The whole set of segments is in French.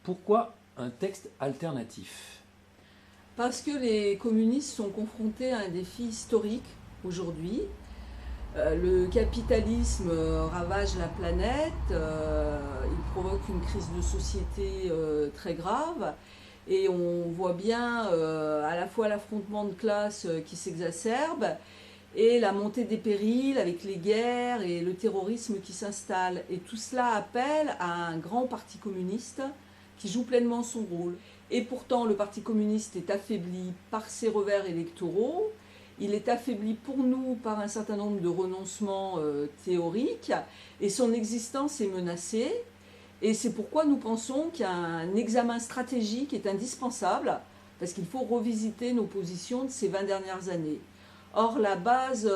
Pourquoi un texte alternatif ? Parce que les communistes sont confrontés à un défi historique aujourd'hui. Le capitalisme ravage la planète, il provoque une crise de société très grave et on voit bien à la fois l'affrontement de classes qui s'exacerbe et la montée des périls avec les guerres et le terrorisme qui s'installe. Et tout cela appelle à un grand parti communiste qui joue pleinement son rôle. Et pourtant, le Parti communiste est affaibli par ses revers électoraux. Il est affaibli pour nous par un certain nombre de renoncements théoriques et son existence est menacée. Et c'est pourquoi nous pensons qu'un examen stratégique est indispensable parce qu'il faut revisiter nos positions de ces 20 dernières années. Or, la base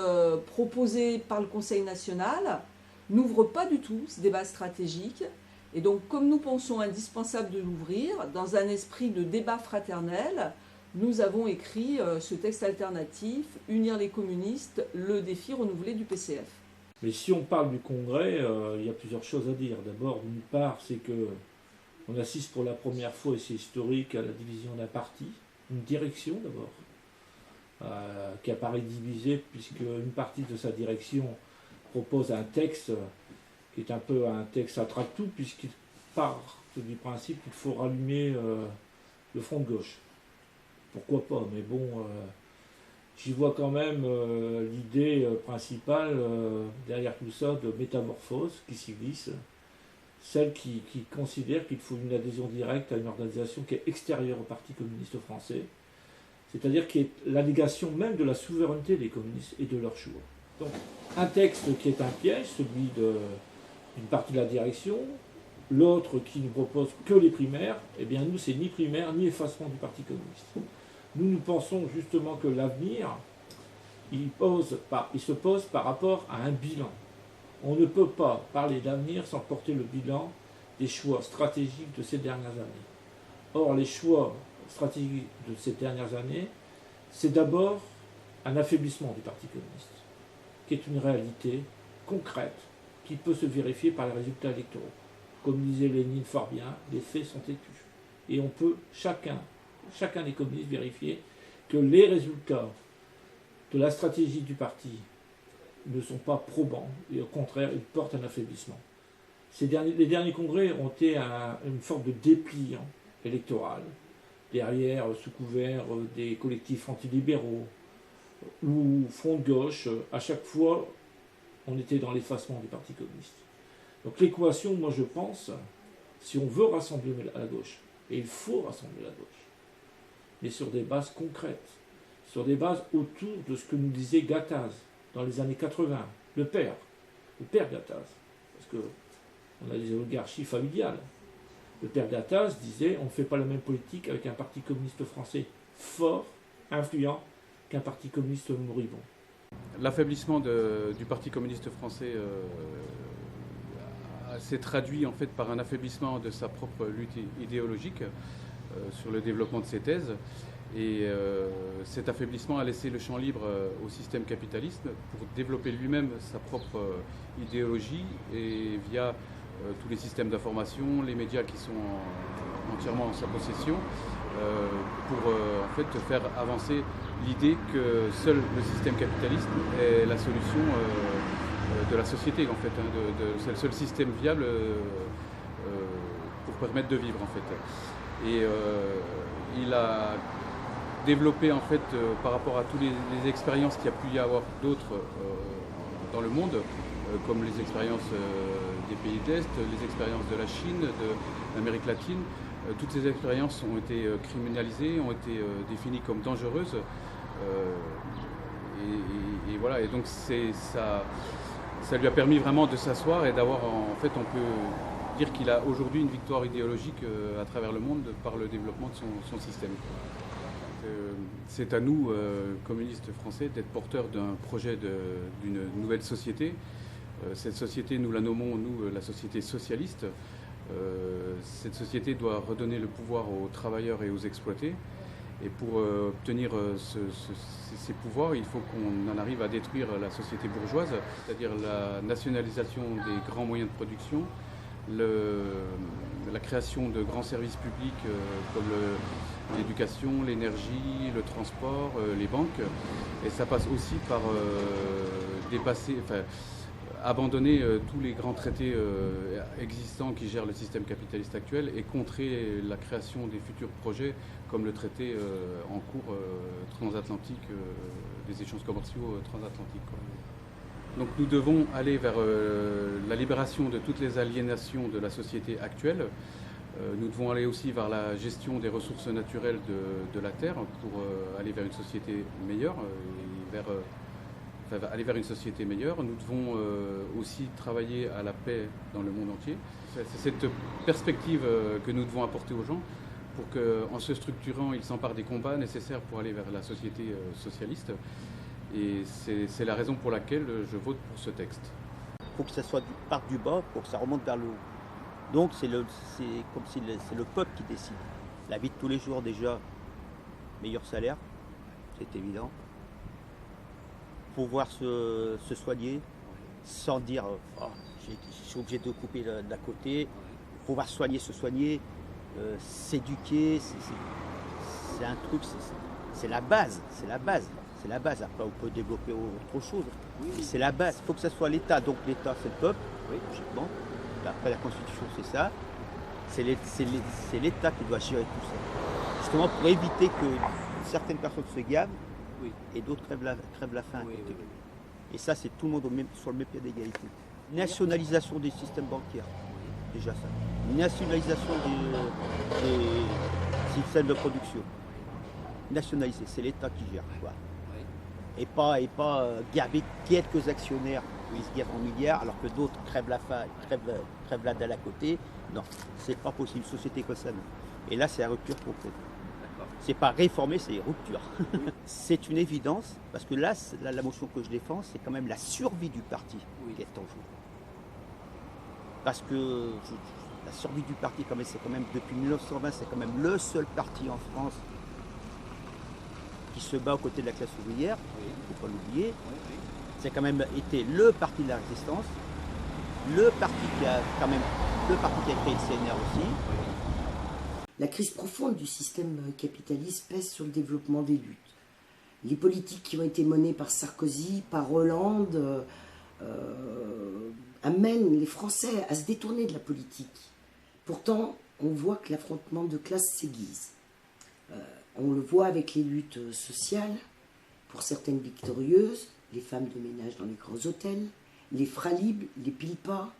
proposée par le Conseil national n'ouvre pas du tout ce débat stratégique. Et donc, comme nous pensons indispensable de l'ouvrir, dans un esprit de débat fraternel, nous avons écrit ce texte alternatif, Unir les communistes, le défi renouvelé du PCF. Mais si on parle du Congrès, il y a plusieurs choses à dire. D'abord, d'une part, c'est que on assiste pour la première fois, et c'est historique, à la division d'un parti, une direction d'abord, qui apparaît divisée, puisque une partie de sa direction propose un texte qui est un peu un texte à traque-tout, puisqu'il part du principe qu'il faut rallumer le front de gauche. Pourquoi pas, mais bon, j'y vois quand même l'idée principale derrière tout ça de métamorphose qui s'y glisse, celle qui considère qu'il faut une adhésion directe à une organisation qui est extérieure au Parti communiste français, c'est-à-dire qui est la négation même de la souveraineté des communistes et de leur choix. Donc, un texte qui est un piège, celui d'une partie de la direction, l'autre qui ne propose que les primaires, eh bien nous, c'est ni primaire ni effacement du Parti communiste. Nous pensons justement que l'avenir, il se pose par rapport à un bilan. On ne peut pas parler d'avenir sans porter le bilan des choix stratégiques de ces dernières années. Or, les choix stratégiques de ces dernières années, c'est d'abord un affaiblissement du Parti communiste, qui est une réalité concrète, qui peut se vérifier par les résultats électoraux. Comme disait Lénine fort bien, les faits sont têtus. Et on peut, chacun des communistes, vérifier que les résultats de la stratégie du parti ne sont pas probants, et au contraire, ils portent un affaiblissement. Les derniers congrès ont été une forme de dépliant électoral, derrière, sous couvert des collectifs antilibéraux, ou front de gauche, à chaque fois, on était dans l'effacement du Parti communiste. Donc l'équation, moi je pense, si on veut rassembler la gauche, et il faut rassembler la gauche, mais sur des bases concrètes, sur des bases autour de ce que nous disait Gattaz dans les années 80, le père Gattaz, parce qu'on a des oligarchies familiales. Le père Gattaz disait on ne fait pas la même politique avec un parti communiste français fort, influent, qu'un parti communiste moribond. L'affaiblissement du Parti communiste français s'est traduit en fait par un affaiblissement de sa propre lutte idéologique sur le développement de ses thèses. Et cet affaiblissement a laissé le champ libre au système capitaliste pour développer lui-même sa propre idéologie et via tous les systèmes d'information, les médias qui sont entièrement en sa possession, pour en fait faire avancer l'idée que seul le système capitaliste est la solution de la société en fait, c'est le seul système viable pour permettre de vivre en fait. Et il a développé en fait par rapport à toutes les expériences qu'il y a pu y avoir d'autres dans le monde, comme les expériences des pays de l'Est, les expériences de la Chine, de l'Amérique latine. Toutes ces expériences ont été criminalisées, ont été définies comme dangereuses. Et voilà, et donc ça lui a permis vraiment de s'asseoir et d'avoir, en fait, on peut dire qu'il a aujourd'hui une victoire idéologique à travers le monde par le développement de son système. C'est à nous, communistes français, d'être porteurs d'un projet d'une nouvelle société. Cette société, nous la nommons, nous, la société socialiste. Cette société doit redonner le pouvoir aux travailleurs et aux exploités. Et pour obtenir ces pouvoirs, il faut qu'on en arrive à détruire la société bourgeoise, c'est-à-dire la nationalisation des grands moyens de production, la création de grands services publics comme l'éducation, l'énergie, le transport, les banques. Et ça passe aussi par abandonner tous les grands traités existants qui gèrent le système capitaliste actuel et contrer la création des futurs projets comme le traité en cours transatlantique, des échanges commerciaux transatlantiques. Donc nous devons aller vers la libération de toutes les aliénations de la société actuelle. Nous devons aller aussi vers la gestion des ressources naturelles de la Terre pour aller vers une société meilleure aller vers une société meilleure. Nous devons aussi travailler à la paix dans le monde entier. C'est cette perspective que nous devons apporter aux gens pour qu'en se structurant, ils s'emparent des combats nécessaires pour aller vers la société socialiste. Et c'est la raison pour laquelle je vote pour ce texte. Il faut que ça parte du bas pour que ça remonte vers le haut. Donc c'est comme si c'est le peuple qui décide. La vie de tous les jours déjà, meilleur salaire, c'est évident. Pouvoir se soigner sans dire oh, je suis obligé de couper d'à côté. Pouvoir se soigner, s'éduquer, c'est un truc, c'est la base, c'est la base. C'est la base, après on peut développer autre chose. Oui. C'est la base, il faut que ce soit l'État. Donc l'État c'est le peuple, oui, logiquement. Après la Constitution c'est ça. C'est l'État qui doit gérer tout ça. Justement pour éviter que certaines personnes se gavent oui. Et d'autres crèvent la faim. Oui, oui. Et ça c'est tout le monde sur le même pied d'égalité. Nationalisation des systèmes bancaires, déjà ça. Nationalisation des systèmes de production. Nationaliser, c'est l'État qui gère. Voilà. Et pas garder quelques actionnaires qui se gavent en milliards alors que d'autres crèvent la faim, crèvent la dalle à côté. Non, c'est pas possible, une société comme ça. Non. Et là, c'est la rupture complète. C'est pas réformer, c'est rupture. C'est une évidence, parce que là, la motion que je défends, c'est quand même la survie du parti qui est en jeu. Parce que la survie du parti, c'est quand même depuis 1920, c'est quand même le seul parti en France qui se bat aux côtés de la classe ouvrière, il ne faut pas l'oublier. C'est quand même été le parti de la résistance, le parti qui a créé le CNR aussi. La crise profonde du système capitaliste pèse sur le développement des luttes. Les politiques qui ont été menées par Sarkozy, par Hollande, amènent les Français à se détourner de la politique. Pourtant, on voit que l'affrontement de classe s'aiguise. On le voit avec les luttes sociales, pour certaines victorieuses, les femmes de ménage dans les grands hôtels, les fralibles, les pile-pas,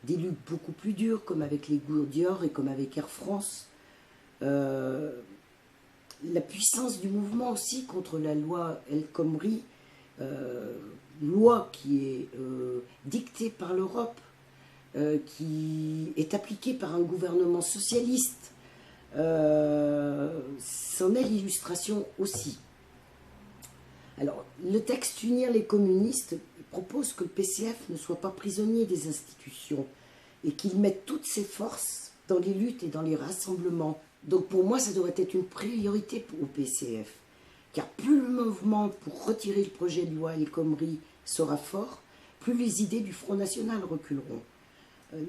des luttes beaucoup plus dures, comme avec les Gourdior et comme avec Air France. La puissance du mouvement aussi contre la loi El Khomri, loi qui est dictée par l'Europe, qui est appliquée par un gouvernement socialiste, c'en est l'illustration aussi. Alors, le texte Unir les communistes propose que le PCF ne soit pas prisonnier des institutions et qu'il mette toutes ses forces dans les luttes et dans les rassemblements. Donc pour moi, ça devrait être une priorité au PCF, car plus le mouvement pour retirer le projet de loi El Khomri sera fort, plus les idées du Front National reculeront.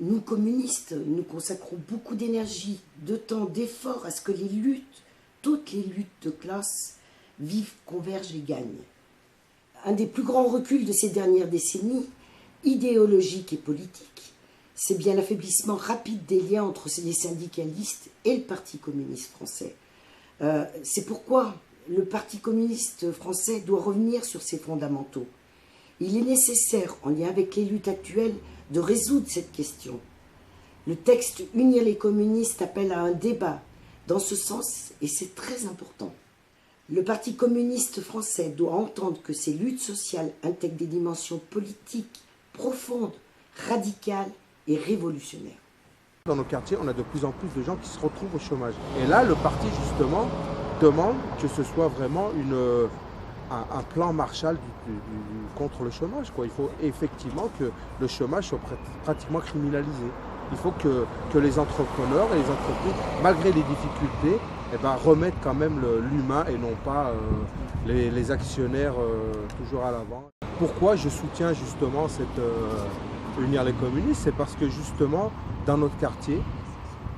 Nous, communistes, nous consacrons beaucoup d'énergie, de temps, d'efforts à ce que les luttes, toutes les luttes de classe, vivent, convergent et gagnent. Un des plus grands reculs de ces dernières décennies, idéologique et politique, c'est bien l'affaiblissement rapide des liens entre les syndicalistes et le Parti communiste français. C'est pourquoi le Parti communiste français doit revenir sur ses fondamentaux. Il est nécessaire, en lien avec les luttes actuelles, de résoudre cette question. Le texte « Unir les communistes » appelle à un débat dans ce sens, et c'est très important. Le Parti communiste français doit entendre que ces luttes sociales intègrent des dimensions politiques profondes, radicales et révolutionnaires. Dans nos quartiers, on a de plus en plus de gens qui se retrouvent au chômage. Et là, le parti, justement, demande que ce soit vraiment un plan Marshall contre le chômage, quoi. Il faut effectivement que le chômage soit pratiquement criminalisé. Il faut que les entrepreneurs et les entreprises, malgré les difficultés, remettent quand même l'humain et non pas les actionnaires toujours à l'avant. Pourquoi je soutiens justement unir les communistes, c'est parce que justement, dans notre quartier,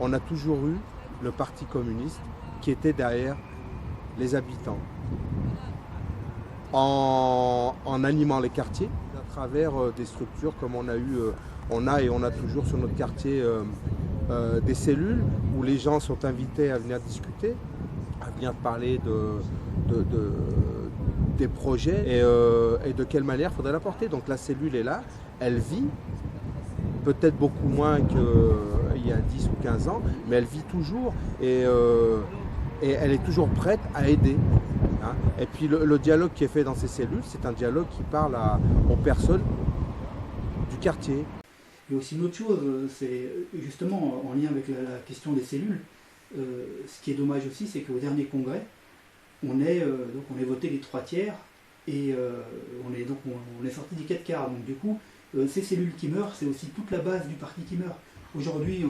on a toujours eu le parti communiste qui était derrière les habitants. En animant les quartiers, à travers des structures comme on a toujours sur notre quartier des cellules où les gens sont invités à venir discuter, à venir parler des projets et de quelle manière il faudrait l'apporter. Donc la cellule est là, elle vit, peut-être beaucoup moins qu'il y a 10 ou 15 ans, mais elle vit toujours et elle est toujours prête à aider. Hein. Et puis le dialogue qui est fait dans ces cellules, c'est un dialogue qui parle aux personnes du quartier. Et aussi une autre chose, c'est justement en lien avec la question des cellules, ce qui est dommage aussi, c'est qu'au dernier congrès, on est voté les 3/4 et on est sorti des 4/4. Donc du coup, ces cellules qui meurent, c'est aussi toute la base du parti qui meurt. Aujourd'hui,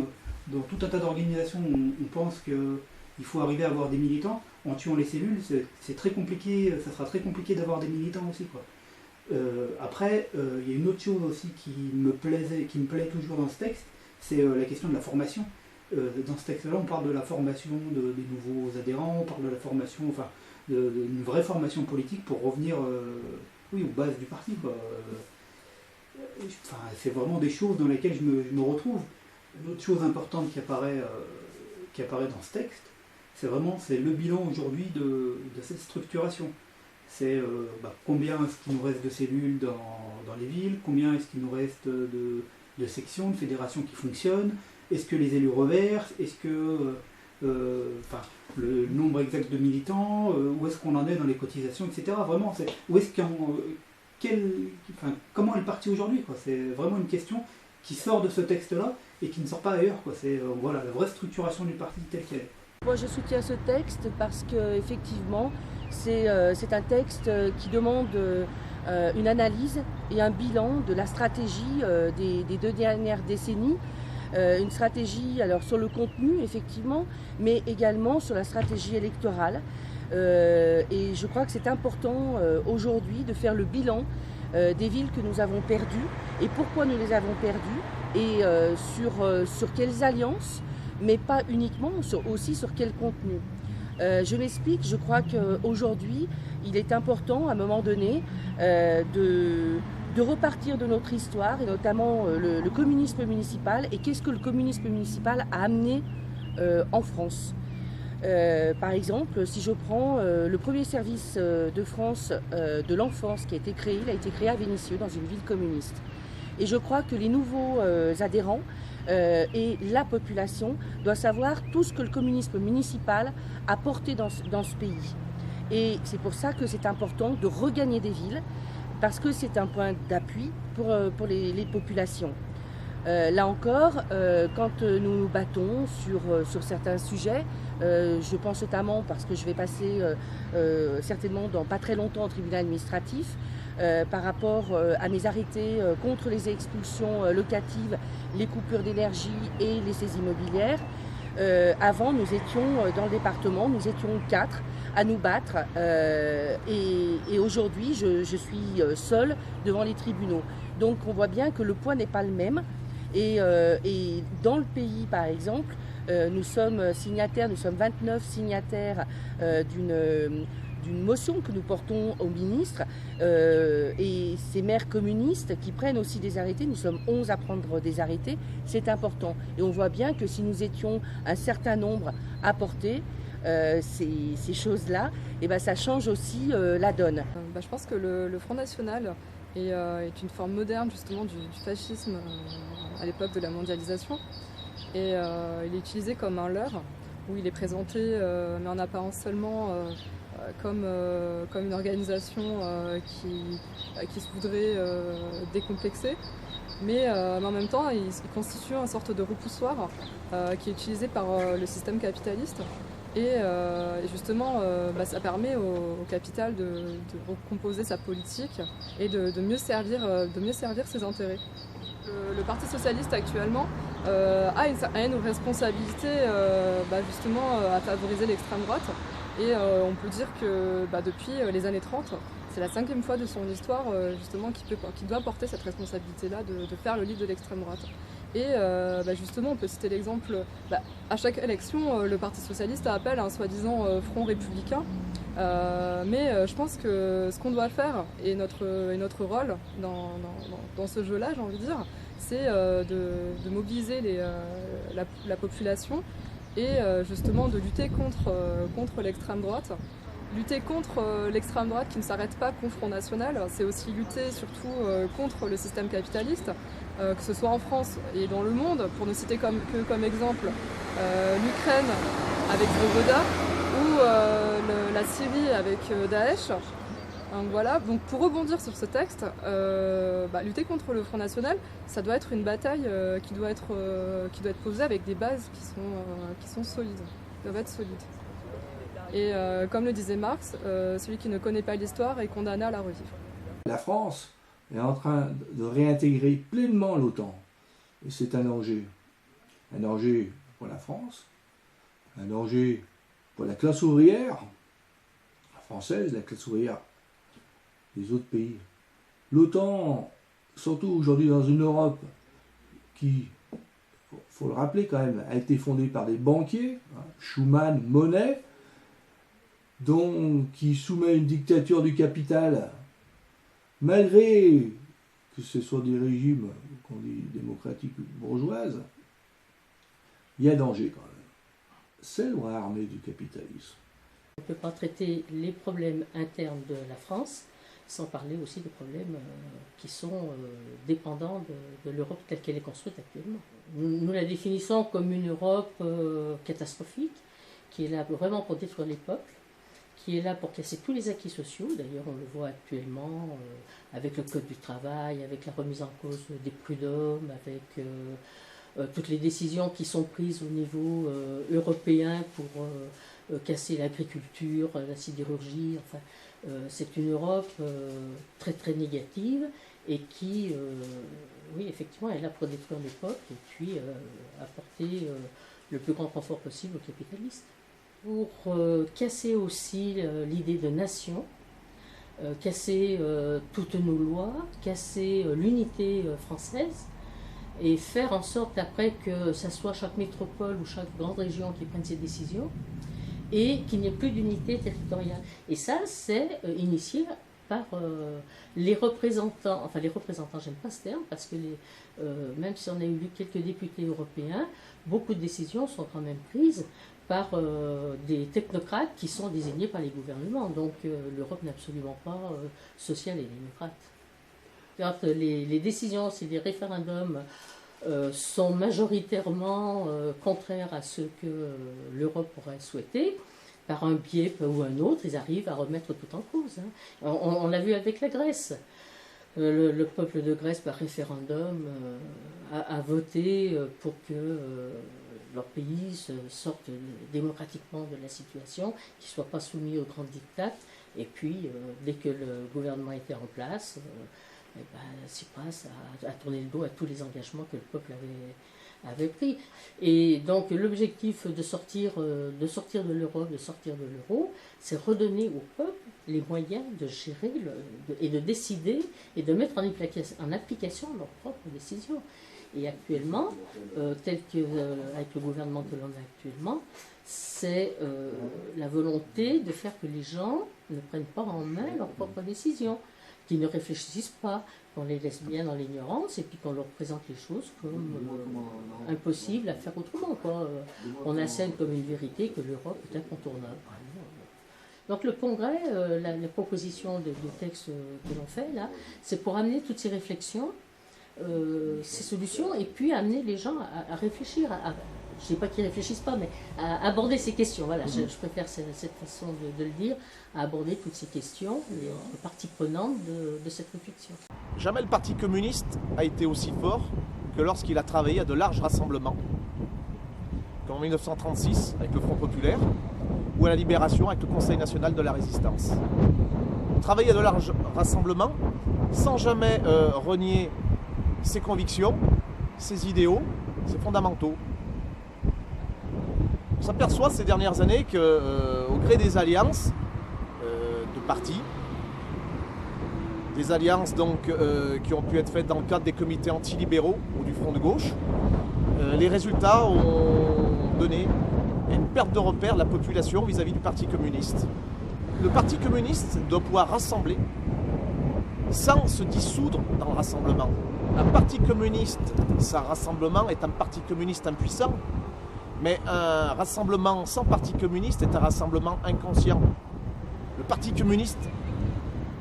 dans tout un tas d'organisations, on pense qu'il faut arriver à avoir des militants. En tuant les cellules, c'est très compliqué, ça sera très compliqué d'avoir des militants aussi, quoi. Après, il y a une autre chose aussi qui me plaît toujours dans ce texte, c'est la question de la formation. Dans ce texte-là, on parle de la formation des nouveaux adhérents, on parle de la formation, d'une vraie formation politique pour revenir aux bases du parti, quoi. C'est vraiment des choses dans lesquelles je me retrouve. Une autre chose importante qui apparaît dans ce texte, c'est le bilan aujourd'hui de cette structuration. C'est combien est-ce qu'il nous reste de cellules dans les villes, combien est-ce qu'il nous reste de sections, de fédérations qui fonctionnent, est-ce que les élus reversent, est-ce que le nombre exact de militants, où est-ce qu'on en est dans les cotisations, etc. Vraiment, comment est le parti aujourd'hui, quoi. C'est vraiment une question qui sort de ce texte-là et qui ne sort pas ailleurs, quoi. C'est la vraie structuration du parti tel qu'elle est. Moi je soutiens ce texte parce qu'effectivement c'est un texte qui demande une analyse et un bilan de la stratégie des 2 dernières décennies. Une stratégie alors sur le contenu effectivement, mais également sur la stratégie électorale. Et je crois que c'est important aujourd'hui de faire le bilan des villes que nous avons perdues et pourquoi nous les avons perdues et sur quelles alliances, mais pas uniquement, aussi sur quel contenu. Je m'explique, je crois qu'aujourd'hui, il est important, à un moment donné, de repartir de notre histoire, et notamment le communisme municipal, et qu'est-ce que le communisme municipal a amené en France. Par exemple, si je prends le premier service de France de l'enfance qui a été créé, il a été créé à Vénissieux, dans une ville communiste. Et je crois que les nouveaux adhérents et la population doivent savoir tout ce que le communisme municipal a porté dans ce pays. Et c'est pour ça que c'est important de regagner des villes, parce que c'est un point d'appui pour les populations. Là encore, quand nous nous battons sur certains sujets, je pense notamment, parce que je vais passer certainement dans pas très longtemps au tribunal administratif, par rapport à mes arrêtés contre les expulsions locatives, les coupures d'énergie et les saisies immobilières. Avant, nous étions dans le département, nous étions 4 à nous battre et aujourd'hui, je suis seule devant les tribunaux. Donc on voit bien que le poids n'est pas le même et dans le pays, par exemple, nous sommes signataires, nous sommes 29 signataires d'une motion que nous portons au ministre et ces maires communistes qui prennent aussi des arrêtés, nous sommes 11 à prendre des arrêtés, c'est important. Et on voit bien que si nous étions un certain nombre à porter ces choses-là, et ben ça change aussi la donne. Je pense que le Front National est une forme moderne justement du fascisme à l'époque de la mondialisation. Et il est utilisé comme un leurre, où il est présenté, mais en apparence seulement, comme une organisation qui se voudrait décomplexer. Mais en même temps, il constitue une sorte de repoussoir qui est utilisé par le système capitaliste. Et justement, ça permet au capital de recomposer sa politique et de mieux servir ses intérêts. Le Parti socialiste actuellement a une responsabilité justement à favoriser l'extrême droite et on peut dire que depuis les années 30, c'est la 5e fois de son histoire justement qui doit porter cette responsabilité-là de faire le livre de l'extrême droite. Et justement, on peut citer l'exemple, à chaque élection, le Parti socialiste appelle à un soi-disant front républicain. Mais je pense que ce qu'on doit faire, et notre rôle dans ce jeu-là, j'ai envie de dire, c'est de mobiliser la population et justement de lutter contre l'extrême droite. Lutter contre l'extrême droite qui ne s'arrête pas qu'au Front National, c'est aussi lutter surtout contre le système capitaliste, que ce soit en France et dans le monde, pour ne citer comme exemple l'Ukraine avec Svoboda ou la Syrie avec Daesh. Donc voilà, donc pour rebondir sur ce texte, lutter contre le Front National, ça doit être une bataille qui doit être posée avec des bases qui sont solides, qui doivent être solides. Et comme le disait Marx, celui qui ne connaît pas l'histoire est condamné à la revivre. La France est en train de réintégrer pleinement l'OTAN. Et c'est un danger. Un danger pour la France, un danger pour la classe ouvrière française, la classe ouvrière des autres pays. L'OTAN, surtout aujourd'hui dans une Europe qui, il faut le rappeler quand même, a été fondée par des banquiers, Schuman, Monnet, qui soumet une dictature du capital, malgré que ce soit des régimes qu'on dit démocratiques ou bourgeoises, il y a danger quand même. C'est le bras armé du capitalisme. On ne peut pas traiter les problèmes internes de la France sans parler aussi des problèmes qui sont dépendants de l'Europe telle qu'elle est construite actuellement. Nous la définissons comme une Europe catastrophique, qui est là vraiment pour détruire les peuples, qui est là pour casser tous les acquis sociaux. D'ailleurs, on le voit actuellement avec le Code du travail, avec la remise en cause des prud'hommes, avec toutes les décisions qui sont prises au niveau européen pour casser l'agriculture, la sidérurgie. Enfin, c'est une Europe très très négative et qui, oui, effectivement, est là pour détruire les peuples et puis apporter le plus grand confort possible aux capitalistes. Pour casser aussi l'idée de nation, casser toutes nos lois, casser l'unité française et faire en sorte après que ça soit chaque métropole ou chaque grande région qui prenne ses décisions et qu'il n'y ait plus d'unité territoriale. Et ça, c'est initié par les représentants, j'aime pas ce terme, parce que même si on a eu quelques députés européens, beaucoup de décisions sont quand même prises par des technocrates qui sont désignés par les gouvernements. Donc l'Europe n'est absolument pas sociale et démocrate. Quand les décisions, si les référendums sont majoritairement contraires à ce que l'Europe aurait souhaité, par un biais ou un autre, ils arrivent à remettre tout en cause. On l'a vu avec la Grèce. Le peuple de Grèce, par référendum, a voté pour que leur pays sorte démocratiquement de la situation, qu'ils ne soient pas soumis aux grands diktats. Et puis, dès que le gouvernement était en place, Tsipras a tourné le dos à tous les engagements que le peuple avait pris. Et donc l'objectif de sortir de l'Europe, de sortir de l'euro, c'est redonner au peuple les moyens de gérer et de décider et de mettre en application leurs propres décisions. Et actuellement, tel qu'avec le gouvernement que l'on a actuellement, c'est la volonté de faire que les gens ne prennent pas en main leurs propres décisions, qu'ils ne réfléchissent pas, qu'on les laisse bien dans l'ignorance et puis qu'on leur présente les choses comme impossibles à faire autrement, quoi. On assène comme une vérité que l'Europe est incontournable. Donc le congrès, la proposition de texte que l'on fait là, c'est pour amener toutes ces réflexions, ces solutions, et puis amener les gens à réfléchir, je ne dis pas qu'ils ne réfléchissent pas, mais à aborder ces questions. Voilà, je préfère cette façon de le dire, à aborder toutes ces questions, les parties prenantes de cette réflexion. Jamais le Parti communiste a été aussi fort que lorsqu'il a travaillé à de larges rassemblements, comme en 1936 avec le Front populaire, ou à la Libération avec le Conseil national de la résistance. Travailler à de larges rassemblements sans jamais renier ses convictions, ses idéaux, ses fondamentaux. On s'aperçoit ces dernières années qu'au gré des alliances de partis, des alliances donc, qui ont pu être faites dans le cadre des comités antilibéraux ou du Front de gauche. Les résultats ont donné une perte de repère de la population vis-à-vis du Parti communiste. Le Parti communiste doit pouvoir rassembler sans se dissoudre dans le rassemblement. Un parti communiste, sans rassemblement, est un parti communiste impuissant, mais un rassemblement sans parti communiste est un rassemblement inconscient. Le Parti communiste,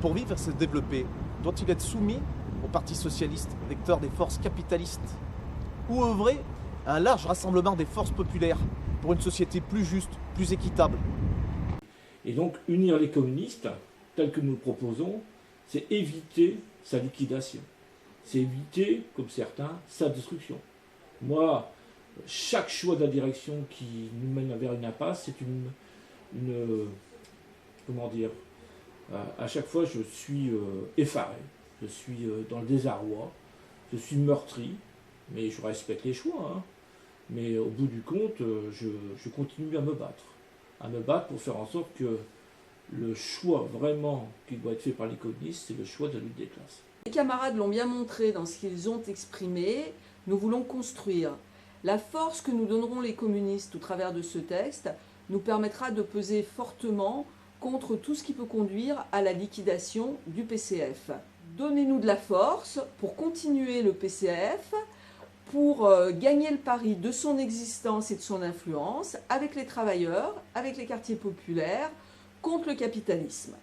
pour vivre et se développer, doit-il être soumis au Parti socialiste, vecteur des forces capitalistes, ou œuvrer à un large rassemblement des forces populaires pour une société plus juste, plus équitable? Et donc, unir les communistes, tel que nous le proposons, c'est éviter sa liquidation. C'est éviter, comme certains, sa destruction. Moi, chaque choix de la direction qui nous mène vers une impasse, c'est comment dire, à chaque fois je suis effaré, je suis dans le désarroi, je suis meurtri, mais je respecte les choix, hein. Mais au bout du compte, je continue à me battre pour faire en sorte que le choix vraiment qui doit être fait par les communistes, c'est le choix de la lutte des classes. Les camarades l'ont bien montré dans ce qu'ils ont exprimé, nous voulons construire. La force que nous donneront les communistes au travers de ce texte nous permettra de peser fortement contre tout ce qui peut conduire à la liquidation du PCF. Donnez-nous de la force pour continuer le PCF, pour gagner le pari de son existence et de son influence avec les travailleurs, avec les quartiers populaires, contre le capitalisme.